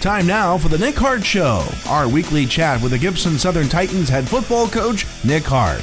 Time now for the Nick Hart Show, our weekly chat with the Gibson Southern Titans head football coach, Nick Hart.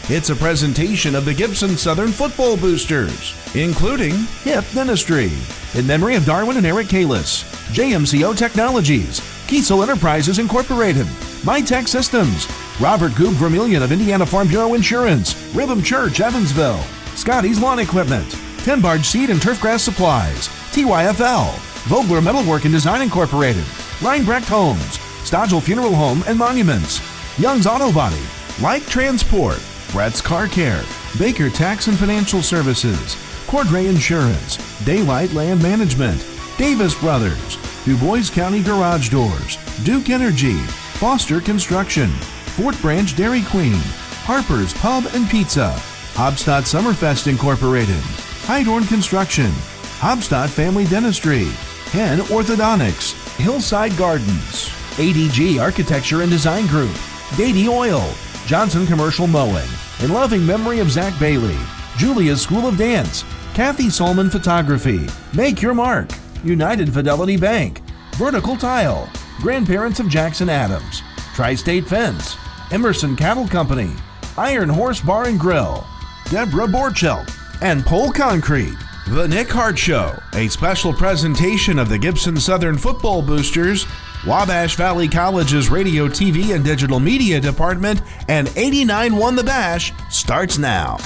It's a presentation of the Gibson Southern Football Boosters, including Hip Dentistry, in memory of Darwin and Eric Kalis, JMCO Technologies, Kiesel Enterprises Incorporated, MyTech Systems, Robert Goob Vermillion of Indiana Farm Bureau Insurance, Rhythm Church, Evansville, Scotty's Lawn Equipment, 10 Barge Seed and Turfgrass Supplies, TYFL, Vogler Metalwork and Design Incorporated, Reinbrecht Homes, Stodgel Funeral Home and Monuments, Young's Auto Body, Light Transport, Brett's Car Care, Baker Tax and Financial Services, Cordray Insurance, Daylight Land Management, Davis Brothers, Du Bois County Garage Doors, Duke Energy, Foster Construction, Fort Branch Dairy Queen, Harper's Pub and Pizza, Hobstadt Summerfest Incorporated, Heidorn Construction, Hobstadt Family Dentistry, Hen Orthodontics, Hillside Gardens, ADG Architecture and Design Group, Dady Oil, Johnson Commercial Mowing, in loving memory of Zach Bailey, Julia's School of Dance, Kathy Solman Photography, Make Your Mark, United Fidelity Bank, Vertical Tile, Grandparents of Jackson Adams, Tri-State Fence, Emerson Cattle Company, Iron Horse Bar and Grill, Deborah Borchelt, and Pole Concrete. The Nick Hart Show, a special presentation of the Gibson Southern Football Boosters, Wabash Valley College's Radio, TV, and Digital Media Department, and 89 Won the Bash, starts now.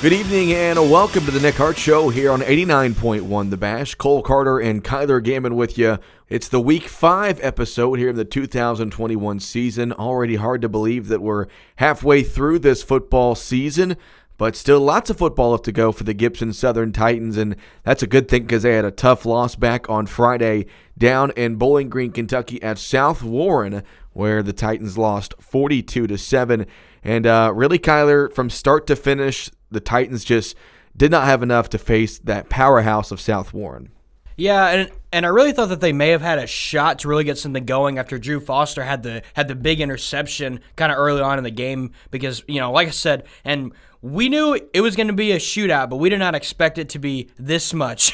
Good evening and welcome to the Nick Hart Show here on 89.1 The Bash. Cole Carter and Kyler Gammon with you. It's the Week 5 episode here in the 2021 season. Already hard to believe that we're halfway through this football season, but still lots of football left to go for the Gibson Southern Titans, and that's a good thing because they had a tough loss back on Friday down in Bowling Green, Kentucky at South Warren, where the Titans lost 42-7. And really, Kyler, from start to finish, the Titans just did not have enough to face that powerhouse of South Warren. Yeah, and I really thought that they may have had a shot to really get something going after Drew Foster had the big interception kind of early on in the game because, you know, like I said, and we knew it was going to be a shootout, but we did not expect it to be this much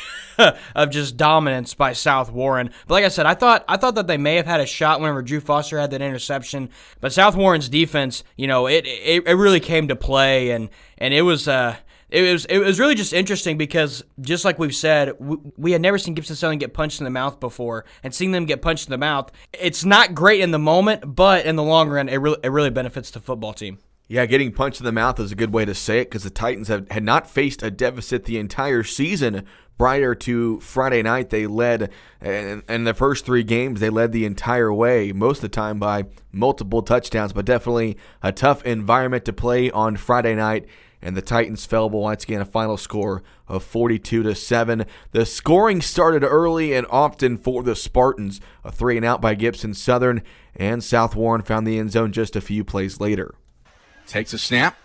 of just dominance by South Warren. But like I said, I thought that they may have had a shot whenever Drew Foster had that interception, but South Warren's defense, you know, it really came to play, and it was really just interesting because, just like we've said, we had never seen Gibson Southern get punched in the mouth before, and seeing them get punched in the mouth, it's not great in the moment, but in the long run, it really benefits the football team. Yeah, getting punched in the mouth is a good way to say it because the Titans had not faced a deficit the entire season. Prior to Friday night, they led, in the first 3 games, they led the entire way, most of the time by multiple touchdowns, but definitely a tough environment to play on Friday night. And the Titans fell once again, a final score of 42-7. The scoring started early and often for the Spartans. A 3-and-out by Gibson Southern, and South Warren found the end zone just a few plays later. Takes a snap,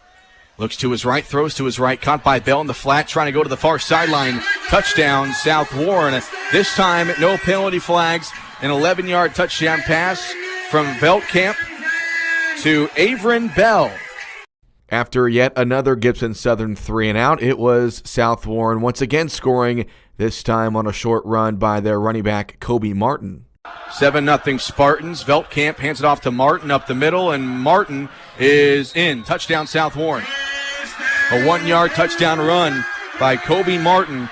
looks to his right, throws to his right, caught by Bell in the flat, trying to go to the far sideline. Touchdown, South Warren. This time, no penalty flags. An 11-yard touchdown pass from Veldkamp to Averin Bell. After yet another Gibson Southern 3-and-out, it was South Warren once again scoring, this time on a short run by their running back, Kobe Martin. 7-0 Spartans. Veldkamp hands it off to Martin up the middle, and Martin is in. Touchdown, South Warren. A 1-yard touchdown run by Kobe Martin.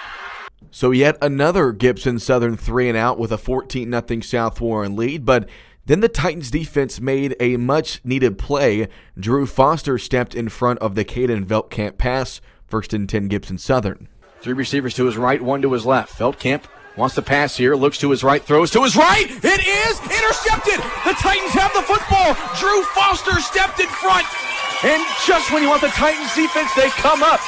So yet another Gibson Southern 3-and-out with a 14-0 South Warren lead, but then the Titans defense made a much-needed play. Drew Foster stepped in front of the Caden Veldkamp pass. 1st and 10 Gibson Southern. 3 receivers to his right, 1 to his left. Veldkamp wants to pass here, looks to his right, throws to his right. It is intercepted. The Titans have the football. Drew Foster stepped in front. And just when you want the Titans defense, they come up.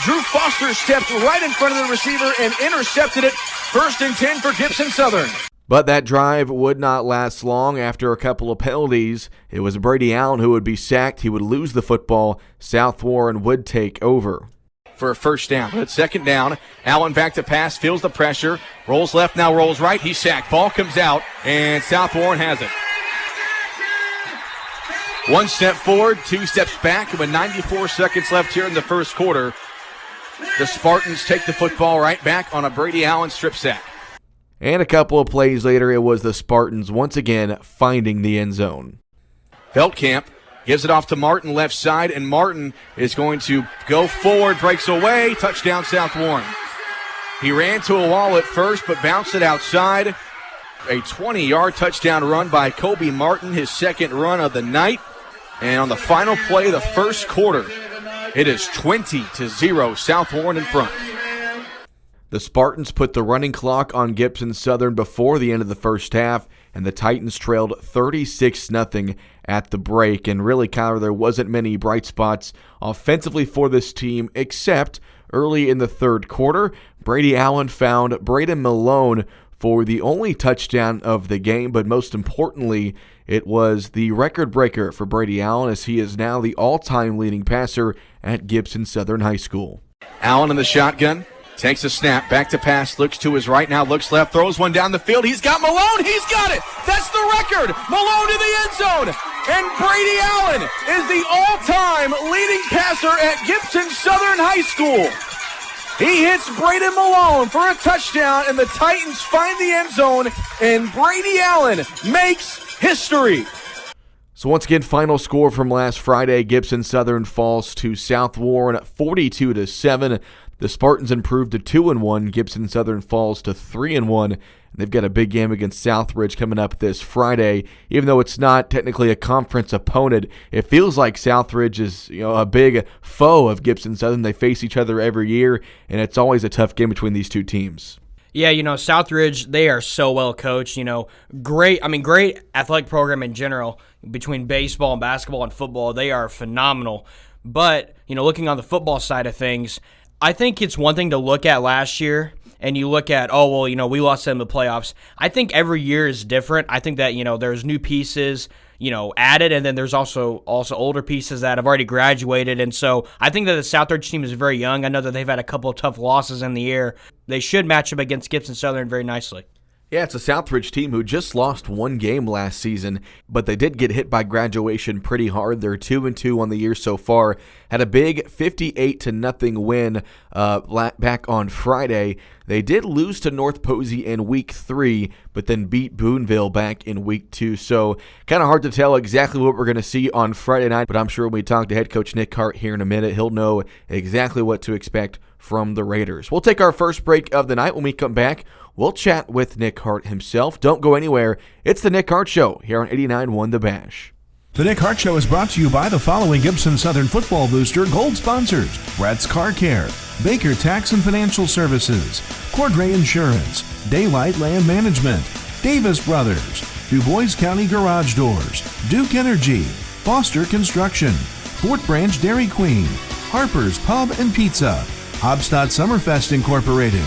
Drew Foster stepped right in front of the receiver and intercepted it. 1st and 10 for Gibson Southern. But that drive would not last long. After a couple of penalties, it was Brady Allen who would be sacked. He would lose the football. South Warren would take over. For a first down. But it's 2nd down. Allen back to pass, feels the pressure, rolls left, now rolls right. He's sacked. Ball comes out, and South Warren has it. 1 step forward, 2 steps back, and with 94 seconds left here in the first quarter, The Spartans take the football right back on a Brady Allen strip sack. And a couple of plays later, it was the Spartans once again finding the end zone. Feldkamp gives it off to Martin left side, and Martin is going to go forward, breaks away, touchdown South Warren. He ran to a wall at first, but bounced it outside. A 20-yard touchdown run by Kobe Martin, his second run of the night. And on the final play of the first quarter, it is 20-0, South Warren in front. The Spartans put the running clock on Gibson Southern before the end of the first half, and the Titans trailed 36-0 at the break. And really, Kyler, there wasn't many bright spots offensively for this team, except early in the third quarter, Brady Allen found Braden Malone for the only touchdown of the game, but most importantly, it was the record breaker for Brady Allen, as he is now the all-time leading passer at Gibson Southern High School. Allen in the shotgun. Takes a snap, back to pass, looks to his right, now looks left, throws one down the field. He's got Malone, he's got it! That's the record! Malone to the end zone! And Brady Allen is the all-time leading passer at Gibson Southern High School. He hits Braden Malone for a touchdown, and the Titans find the end zone, and Brady Allen makes history. So once again, final score from last Friday, Gibson Southern falls to South Warren 42-7. The Spartans improved to 2-1. Gibson Southern falls to 3-1. They've got a big game against Southridge coming up this Friday. Even though it's not technically a conference opponent, it feels like Southridge is, a big foe of Gibson Southern. They face each other every year, and it's always a tough game between these two teams. Yeah, Southridge, they are so well coached. Great athletic program in general between baseball and basketball and football. They are phenomenal. But, looking on the football side of things, I think it's one thing to look at last year and you look at, we lost them in the playoffs. I think every year is different. I think that, there's new pieces, added, and then there's also older pieces that have already graduated. And so I think that the Southridge team is very young. I know that they've had a couple of tough losses in the year. They should match up against Gibson Southern very nicely. Yeah, it's a Southridge team who just lost one game last season, but they did get hit by graduation pretty hard. They're 2-2 on the year so far. Had a big 58-0 win back on Friday. They did lose to North Posey in Week 3, but then beat Boonville back in Week 2. So kind of hard to tell exactly what we're going to see on Friday night, but I'm sure when we talk to head coach Nick Hart here in a minute, he'll know exactly what to expect from the Raiders. We'll take our first break of the night. When we come back, we'll chat with Nick Hart himself. Don't go anywhere. It's the Nick Hart Show here on 89.1 The Bash. The Nick Hart Show is brought to you by the following Gibson Southern Football Booster Gold sponsors: Brett's Car Care, Baker Tax and Financial Services, Cordray Insurance, Daylight Land Management, Davis Brothers, Du Bois County Garage Doors, Duke Energy, Foster Construction, Fort Branch Dairy Queen, Harper's Pub and Pizza, Hobstadt Summerfest Incorporated,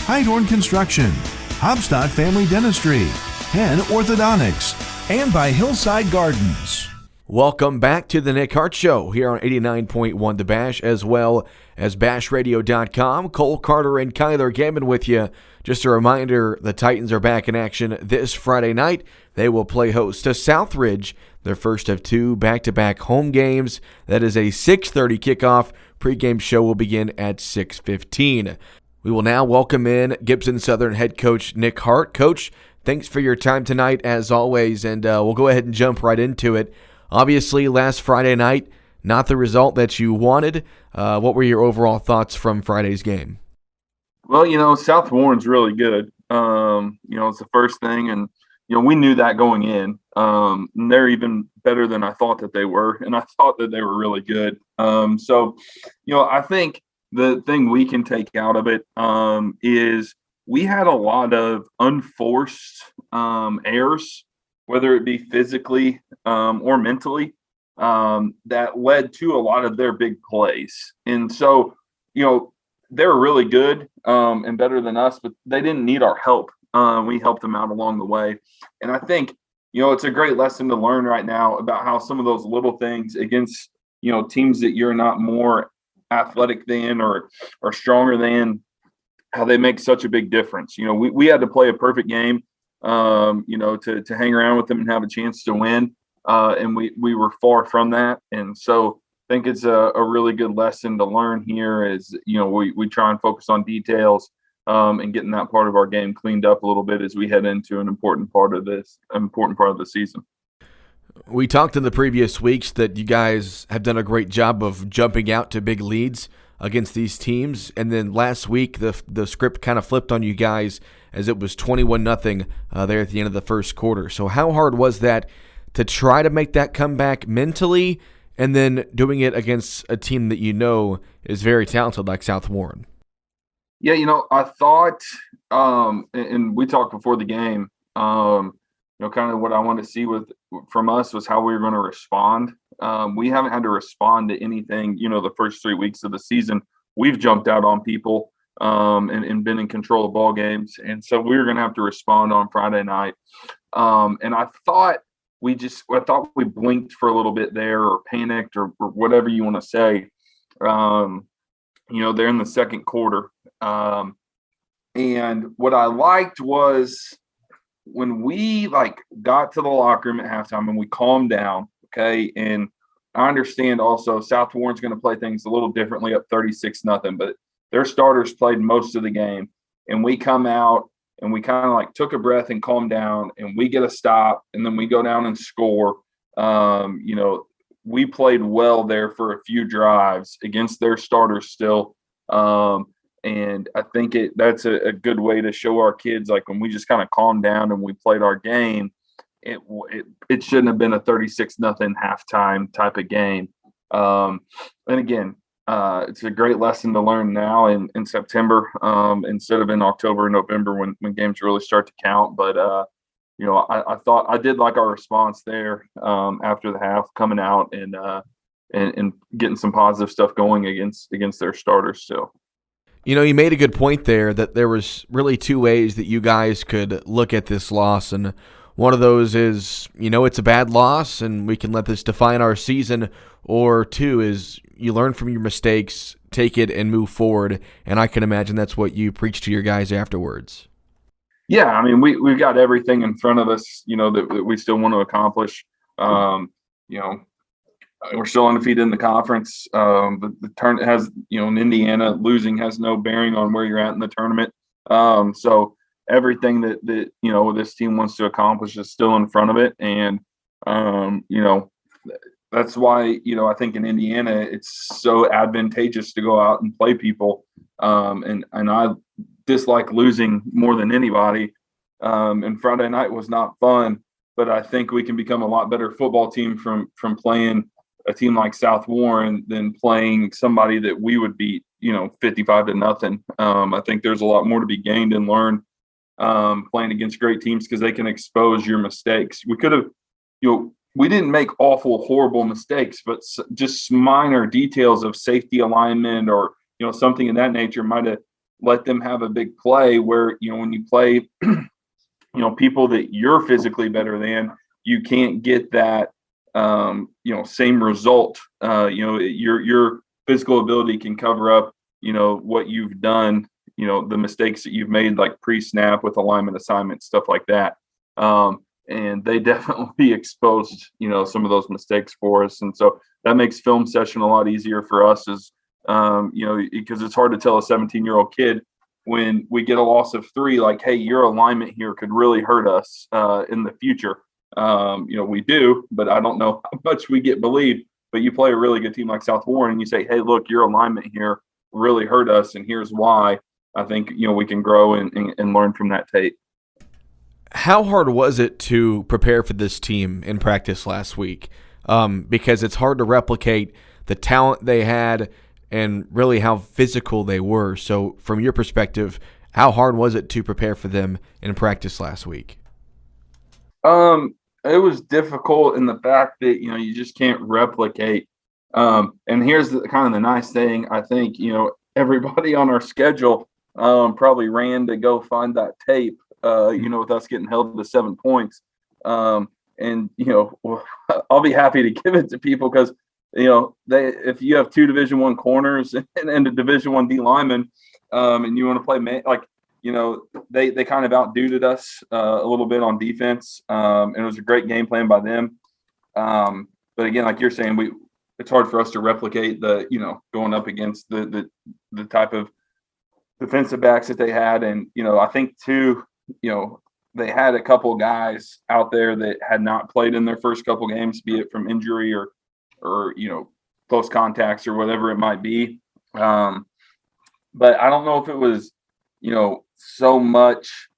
Heidorn Construction, Hobstadt Family Dentistry, Hen Orthodontics, and by Hillside Gardens. Welcome back to the Nick Hart Show here on 89.1 The Bash, as well as BashRadio.com. Cole Carter and Kyler Gambin with you. Just a reminder, the Titans are back in action this Friday night. They will play host to Southridge, their first of two back-to-back home games. That is a 6:30 kickoff. Pre-game show will begin at 6:15. We will now welcome in Gibson Southern head coach Nick Hart. Coach, thanks for your time tonight as always, and we'll go ahead and jump right into it. Obviously, last Friday night, not the result that you wanted. What were your overall thoughts from Friday's game? Well, South Warren's really good. It's the first thing, and we knew that going in. And they're even better than I thought that they were, and I thought that they were really good. I think the thing we can take out of it is we had a lot of unforced errors, whether it be physically or mentally, that led to a lot of their big plays. And so, they're really good and better than us, but they didn't need our help. We helped them out along the way. And I think, it's a great lesson to learn right now about how some of those little things against, teams that you're not more athletic than or stronger than, how they make such a big difference. We had to play a perfect game, to hang around with them and have a chance to win. And we were far from that. And so, think it's a really good lesson to learn here. Is we try and focus on details and getting that part of our game cleaned up a little bit as we head into an important part of the season. We talked in the previous weeks that you guys have done a great job of jumping out to big leads against these teams, and then last week the script kind of flipped on you guys as it was 21-0 there at the end of the first quarter. So how hard was that to try to make that comeback mentally, and then doing it against a team that is very talented like South Warren? Yeah, I thought, and we talked before the game, kind of what I wanted to see from us was how we were going to respond. We haven't had to respond to anything, the first 3 weeks of the season. We've jumped out on people and been in control of ball games. And so we were going to have to respond on Friday night. And I thought we blinked for a little bit there, or panicked, or whatever you want to say, there in the second quarter. And what I liked was when we got to the locker room at halftime and we calmed down, okay, and I understand also South Warren's going to play things a little differently up 36-0, but their starters played most of the game, and we come out and we kind of took a breath and calmed down, and we get a stop, and then we go down and score. We played well there for a few drives against their starters still. And I think that's a good way to show our kids, when we just kind of calmed down and we played our game, it shouldn't have been a 36-0 halftime type of game. And again, it's a great lesson to learn now in September instead of in October and November when games really start to count. But, I thought I did like our response there after the half, coming out and getting some positive stuff going against their starters still. You made a good point there that there was really two ways that you guys could look at this loss, and one of those is, it's a bad loss and we can let this define our season, or two is you learn from your mistakes, take it, and move forward, and I can imagine that's what you preach to your guys afterwards. Yeah, I mean, we've got everything in front of us, that we still want to accomplish. We're still undefeated in the conference. The tournament has, in Indiana, losing has no bearing on where you're at in the tournament. So everything that this team wants to accomplish is still in front of it. And, that's why, I think in Indiana, it's so advantageous to go out and play people. And I dislike losing more than anybody. And Friday night was not fun, but I think we can become a lot better football team from playing a team like South Warren than playing somebody that we would beat, 55-0. I think there's a lot more to be gained and learned playing against great teams because they can expose your mistakes. We could have, we didn't make awful, horrible mistakes, but just minor details of safety alignment or, something of that nature might have let them have a big play where, when you play, people that you're physically better than, you can't get that, same result. Your physical ability can cover up, what you've done, the mistakes that you've made, like pre-snap with alignment assignment, stuff like that. And they definitely exposed, some of those mistakes for us. And so that makes film session a lot easier for us because it's hard to tell a 17-year-old kid when we get a loss of 3, hey, your alignment here could really hurt us in the future. We do, but I don't know how much we get believed. But you play a really good team like South Warren and you say, hey, look, your alignment here really hurt us, and here's why. I think, we can grow and learn from that tape. How hard was it to prepare for this team in practice last week? Because it's hard to replicate the talent they had and really how physical they were. So from your perspective, how hard was it to prepare for them in practice last week? It was difficult in the fact that, you just can't replicate. And here's kind of the nice thing. I think, everybody on our schedule probably ran to go find that tape, with us getting held to 7 points. And, I'll be happy to give it to people because, if you have 2 Division I corners and a Division I D lineman, and you want to play they kind of outduted us a little bit on defense, and it was a great game plan by them. But again, like you're saying, it's hard for us to replicate going up against the type of defensive backs that they had. And, I think too, they had a couple of guys out there that had not played in their first couple games, be it from injury or close contacts or whatever it might be. But I don't know if it was, so much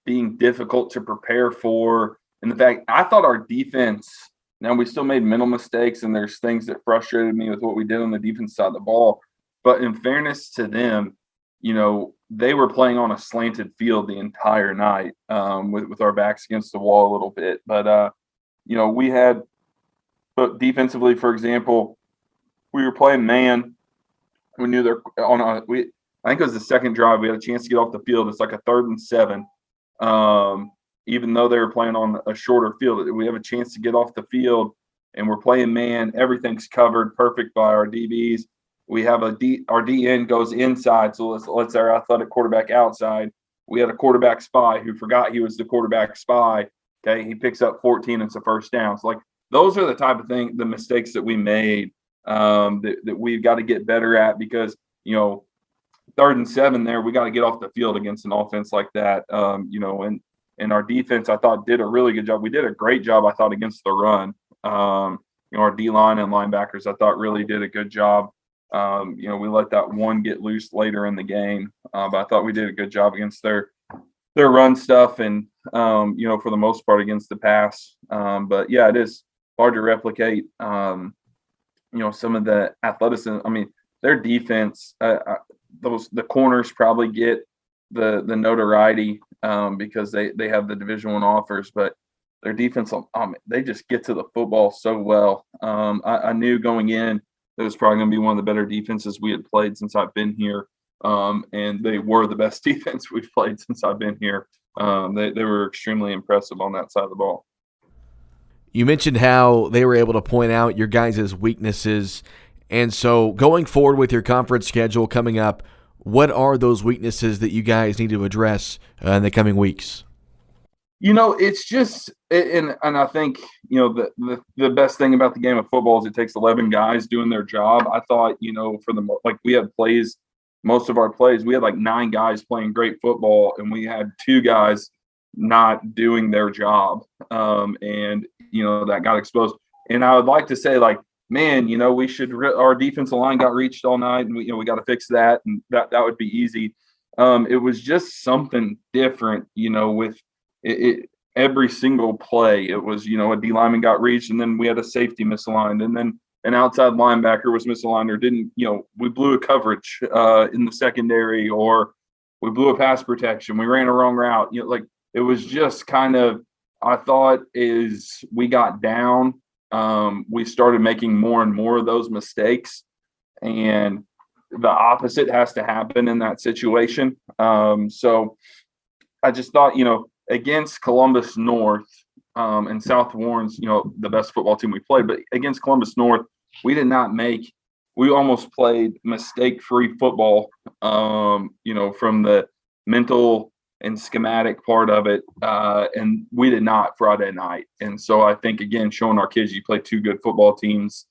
being difficult to prepare for. And the fact, I thought our defense, now we still made mental mistakes and there's things that frustrated me with what we did on the defense side of the ball. But in fairness to them, they were playing on a slanted field the entire night with our backs against the wall a little bit. But, we had – but defensively, for example, we were playing man. We knew they're on a – I think it was the second drive. We had a chance to get off the field. It's like a 3rd and 7. Even though they were playing on a shorter field, we have a chance to get off the field, and we're playing man. Everything's covered perfect by our DBs. We have our DN goes inside, so let's our athletic quarterback outside. We had a quarterback spy who forgot he was the quarterback spy. Okay, he picks up 14. It's a first down. So those are the type of the mistakes that we made that we've got to get better at, because 3rd and 7 there, we got to get off the field against an offense like that. And our defense, I thought, did a really good job. We did a great job, I thought, against the run. Our D-line and linebackers, I thought, really did a good job. We let that one get loose later in the game, but I thought we did a good job against their run stuff and, for the most part against the pass. But, yeah, it is hard to replicate, some of the athleticism. I mean, their defense, the corners probably get the notoriety because they have the Division I offers, but their defense, they just get to the football so well. I knew going in it was probably going to be one of the better defenses we had played since I've been here, and they were the best defense we've played since I've been here. They were extremely impressive on that side of the ball. You mentioned how they were able to point out your guys' weaknesses, and so going forward with your conference schedule coming up, what are those weaknesses that you guys need to address in the coming weeks? It's just, and I think, the best thing about the game of football is it takes 11 guys doing their job. I thought, we had most of our plays, we had 9 guys playing great football, and we had 2 guys not doing their job. And, that got exposed. And I would like to say, man, we should, our defensive line got reached all night, and we got to fix that. And that would be easy. It was just something different, with every single play. It was, a D lineman got reached, and then we had a safety misaligned, and then an outside linebacker was misaligned, or we blew a coverage in the secondary, or we blew a pass protection. We ran a wrong route. It was just kind of, I thought, as we got down, we started making more and more of those mistakes, and the opposite has to happen in that situation. So I just thought, against Columbus North and South Warren's, the best football team we played, but against Columbus North, we almost played mistake-free football, from the mental and schematic part of it, and we did not Friday night. And so I think, again, showing our kids you play 2 good football teams,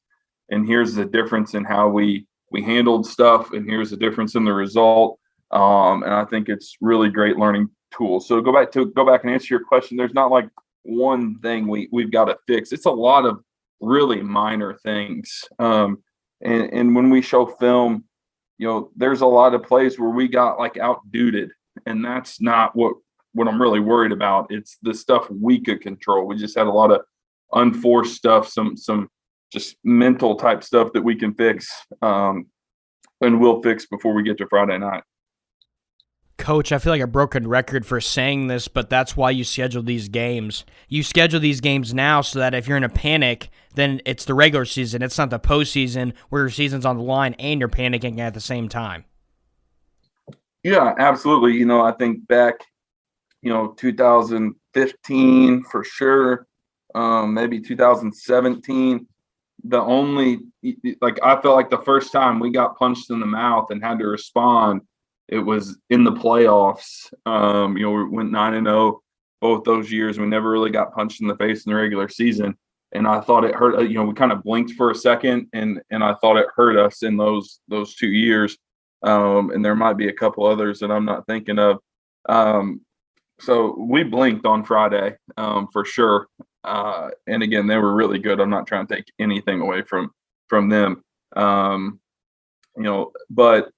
and here's the difference in how we handled stuff, and here's the difference in the result. And I think it's really great learning tools. So go back and answer your question. There's not one thing we've got to fix. It's a lot of really minor things. And when we show film, there's a lot of plays where we got outduted, and that's not what I'm really worried about. It's the stuff we could control. We just had a lot of unforced stuff, some just mental type stuff that we can fix, and we'll fix before we get to Friday night. Coach, I feel like a broken record for saying this, but that's why you schedule these games. You schedule these games now so that if you're in a panic, then it's the regular season. It's not the postseason where your season's on the line and you're panicking at the same time. Yeah, absolutely. I think back, 2015 for sure, maybe 2017. The only, I felt like the first time we got punched in the mouth and had to respond, it was in the playoffs. We went 9-0 both those years. We never really got punched in the face in the regular season. and I thought it hurt. We kind of blinked for a second, and I thought it hurt us in those 2 years. And there might be a couple others that I'm not thinking of. So we blinked on Friday for sure. And again, they were really good. I'm not trying to take anything away from them. But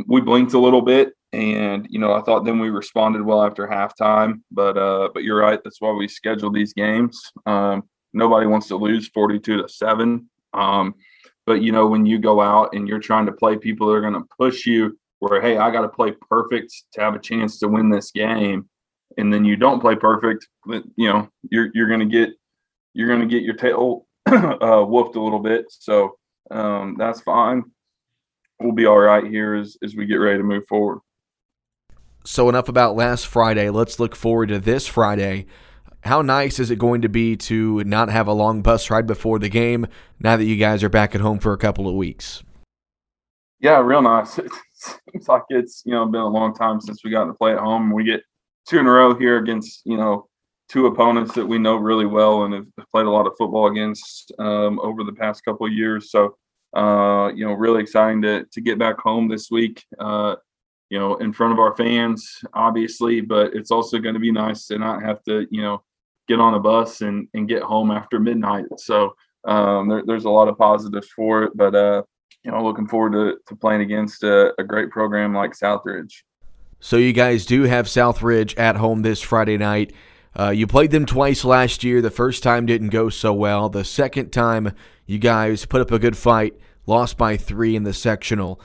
we blinked a little bit, and I thought then we responded well after halftime. But you're right. That's why we schedule these games. Nobody wants to lose 42-7. But when you go out and you're trying to play people that are going to push you, where hey, I got to play perfect to have a chance to win this game, and then you don't play perfect, you're going to get your tail whooped a little bit. So that's fine. We'll be all right here as we get ready to move forward. So enough about last Friday. Let's look forward to this Friday. How nice is it going to be to not have a long bus ride before the game now that you guys are back at home for a couple of weeks? Yeah, real nice. It seems like it's been a long time since we got to play at home. And we get 2 in a row here against 2 opponents that we know really well and have played a lot of football against over the past couple of years. So really exciting to get back home this week. In front of our fans, obviously, but it's also going to be nice to not have to get on a bus and get home after midnight. So there's a lot of positives for it, but looking forward to playing against a great program like Southridge. So you guys do have Southridge at home this Friday night. You played them twice last year. The first time didn't go so well. The second time, you guys put up a good fight, lost by 3 in the sectional.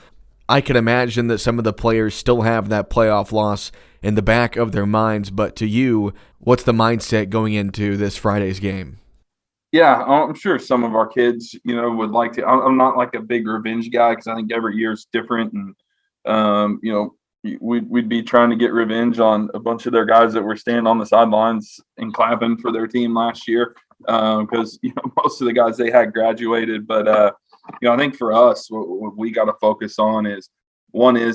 I can imagine that some of the players still have that playoff loss in the back of their minds, but to you, what's the mindset going into this Friday's game? Yeah, I'm sure some of our kids, would like to. I'm not like a big revenge guy because I think every year is different, and we'd be trying to get revenge on a bunch of their guys that were standing on the sidelines and clapping for their team last year because most of the guys they had graduated. But I think for us, what we got to focus on is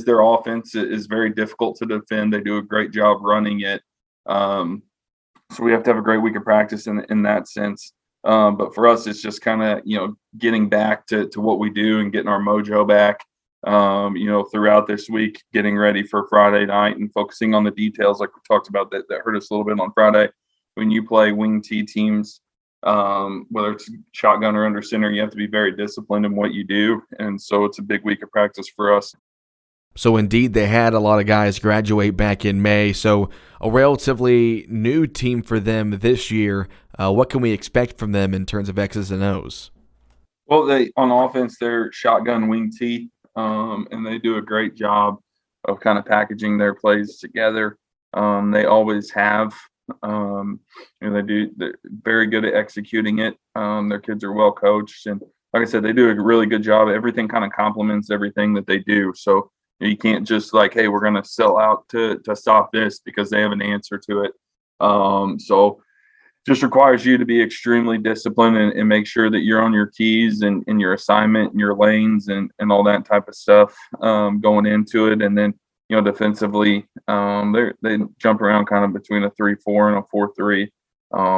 their offense is very difficult to defend. They do a great job running it, so we have to have a great week of practice in that sense. But for us, it's just kind of, getting back to what we do and getting our mojo back, throughout this week, getting ready for Friday night and focusing on the details like we talked about that hurt us a little bit on Friday. When you play wing T teams, whether it's shotgun or under center, you have to be very disciplined in what you do. And so it's a big week of practice for us. So indeed, they had a lot of guys graduate back in May. So a relatively new team for them this year. What can we expect from them in terms of X's and O's? Well, on offense, they're shotgun wing T, and they do a great job of kind of packaging their plays together. They always have. They're very good at executing it. Their kids are well coached, and like I said, they do a really good job. Everything kind of complements everything that they do. So you can't just like, hey, we're going to sell out to stop this because they have an answer to it. So just requires you to be extremely disciplined and make sure that you're on your keys and your assignment and your lanes and all that type of stuff going into it. And then, defensively, they jump around kind of between a 3-4 and a 4-3.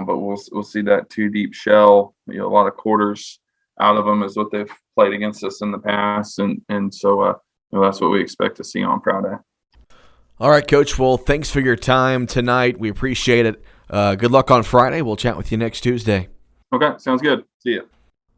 But we'll see that 2 deep shell, a lot of quarters out of them is what they've played against us in the past. And so that's what we expect to see on Friday. All right, Coach. Well, thanks for your time tonight. We appreciate it. Good luck on Friday. We'll chat with you next Tuesday. Okay, sounds good. See ya.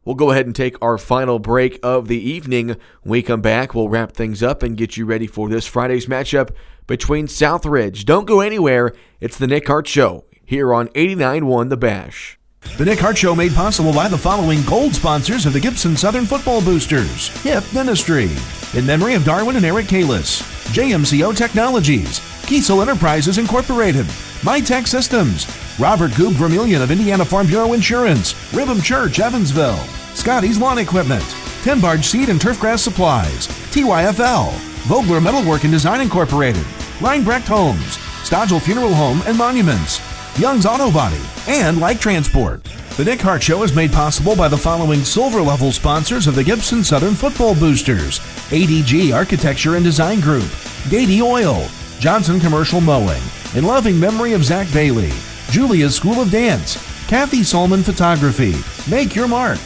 We'll go ahead and take our final break of the evening. When we come back, we'll wrap things up and get you ready for this Friday's matchup between Southridge. Don't go anywhere. It's the Nick Hart Show here on 89.1 The Bash. The Nick Hart Show made possible by the following gold sponsors of the Gibson Southern Football Boosters. Hip Dentistry, in memory of Darwin and Eric Kalis. JMCO Technologies, Kiesel Enterprises Incorporated, MyTech Systems, Robert Goob Vermillion of Indiana Farm Bureau Insurance, Rhythm Church, Evansville, Scotty's Lawn Equipment, 10 Barge Seed and Turfgrass Supplies, TYFL, Vogler Metalwork and Design Incorporated, Reinbrecht Homes, Stodgel Funeral Home and Monuments, Young's Auto Body, and Like Transport. The Nick Hart Show is made possible by the following silver-level sponsors of the Gibson Southern Football Boosters: ADG Architecture and Design Group, Gady Oil, Johnson Commercial Mowing, in loving memory of Zach Bailey, Julia's School of Dance, Kathy Solomon Photography, make your mark.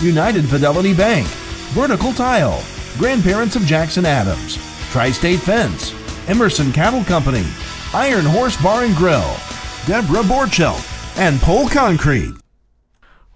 United Fidelity Bank, Vertical Tile, Grandparents of Jackson Adams, Tri-State Fence, Emerson Cattle Company, Iron Horse Bar and Grill, Deborah Borchelt, and Pole Concrete.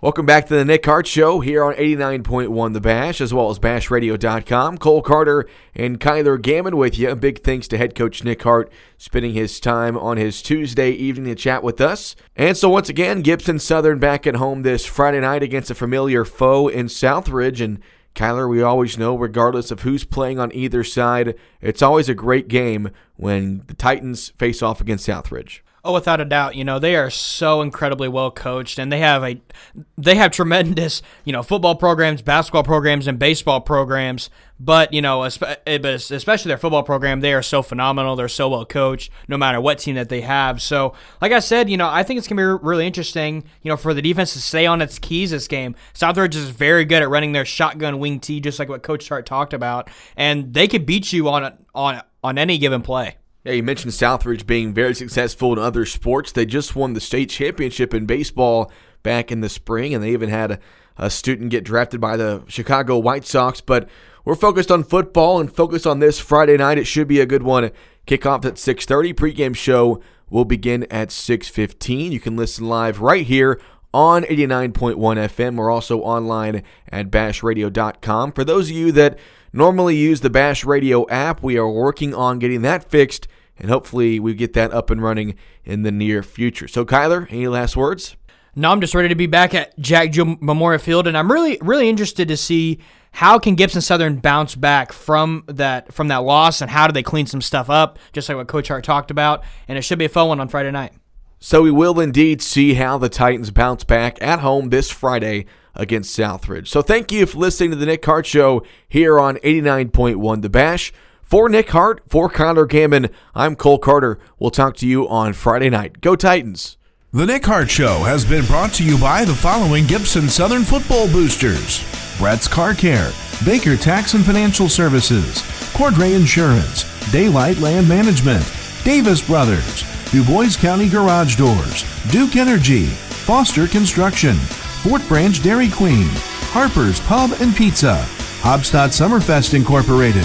Welcome back to the Nick Hart Show here on 89.1 The Bash, as well as BashRadio.com. Cole Carter and Kyler Gammon with you. A big thanks to head coach Nick Hart spending his time on his Tuesday evening to chat with us. And so once again, Gibson Southern back at home this Friday night against a familiar foe in Southridge. And Kyler, we always know, regardless of who's playing on either side, it's always a great game when the Titans face off against Southridge. Oh, without a doubt, they are so incredibly well coached, and they have tremendous, football programs, basketball programs, and baseball programs. But especially their football program, they are so phenomenal. They're so well coached, no matter what team that they have. So, like I said, I think it's gonna be really interesting, for the defense to stay on its keys this game. Southridge is very good at running their shotgun wing tee, just like what Coach Hart talked about, and they could beat you on any given play. Yeah, you mentioned Southridge being very successful in other sports. They just won the state championship in baseball back in the spring, and they even had a student get drafted by the Chicago White Sox. But we're focused on football and focused on this Friday night. It should be a good one. Kickoff at 6:30. Pregame show will begin at 6:15. You can listen live right here on 89.1 FM. We're also online at BashRadio.com. For those of you that normally use the Bash Radio app, we are working on getting that fixed, and hopefully we get that up and running in the near future. So, Kyler, any last words? No, I'm just ready to be back at Jack Joe Memorial Field, and I'm really, really interested to see how can Gibson Southern bounce back from that loss, and how do they clean some stuff up, just like what Coach Hart talked about, and it should be a fun one on Friday night. So we will indeed see how the Titans bounce back at home this Friday against Southridge. So thank you for listening to the Nick Hart Show here on 89.1 The Bash. For Nick Hart, for Kyler Gammon, I'm Cole Carter. We'll talk to you on Friday night. Go Titans! The Nick Hart Show has been brought to you by the following Gibson Southern football boosters: Brett's Car Care, Baker Tax and Financial Services, Cordray Insurance, Daylight Land Management, Davis Brothers, Du Bois County Garage Doors, Duke Energy, Foster Construction, Fort Branch Dairy Queen, Harper's Pub and Pizza, Hobstadt Summerfest Incorporated,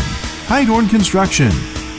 Heidorn Construction,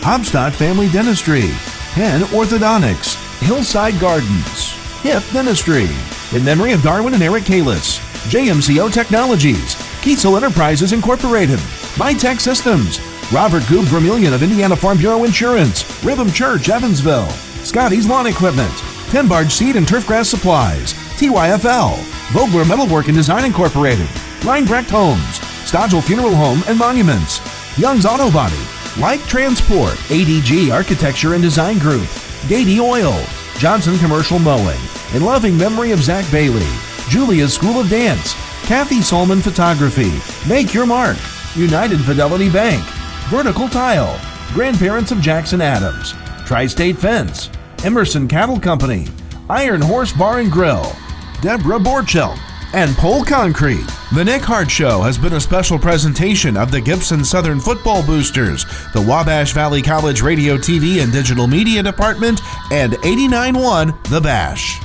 Hobstadt Family Dentistry, Penn Orthodontics, Hillside Gardens, Hip Dentistry, in memory of Darwin and Eric Kalis, JMCO Technologies, Kiesel Enterprises Incorporated, MyTech Systems, Robert Goob Vermillion of Indiana Farm Bureau Insurance, Rhythm Church Evansville, Scotty's Lawn Equipment, Tenbarge Seed and Turfgrass Supplies, TYFL, Vogler Metalwork and Design Incorporated, Reinbrecht Homes, Stodgel Funeral Home and Monuments, Young's Auto Body, Like Transport, ADG Architecture and Design Group, Gady Oil, Johnson Commercial Mowing, in loving memory of Zach Bailey, Julia's School of Dance, Kathy Solomon Photography, Make Your Mark, United Fidelity Bank, Vertical Tile, Grandparents of Jackson Adams, Tri-State Fence, Emerson Cattle Company, Iron Horse Bar and Grill, Deborah Borchelt, and Pole Concrete. The Nick Hart Show has been a special presentation of the Gibson Southern Football Boosters, the Wabash Valley College Radio, TV, and Digital Media Department, and 89.1 The Bash.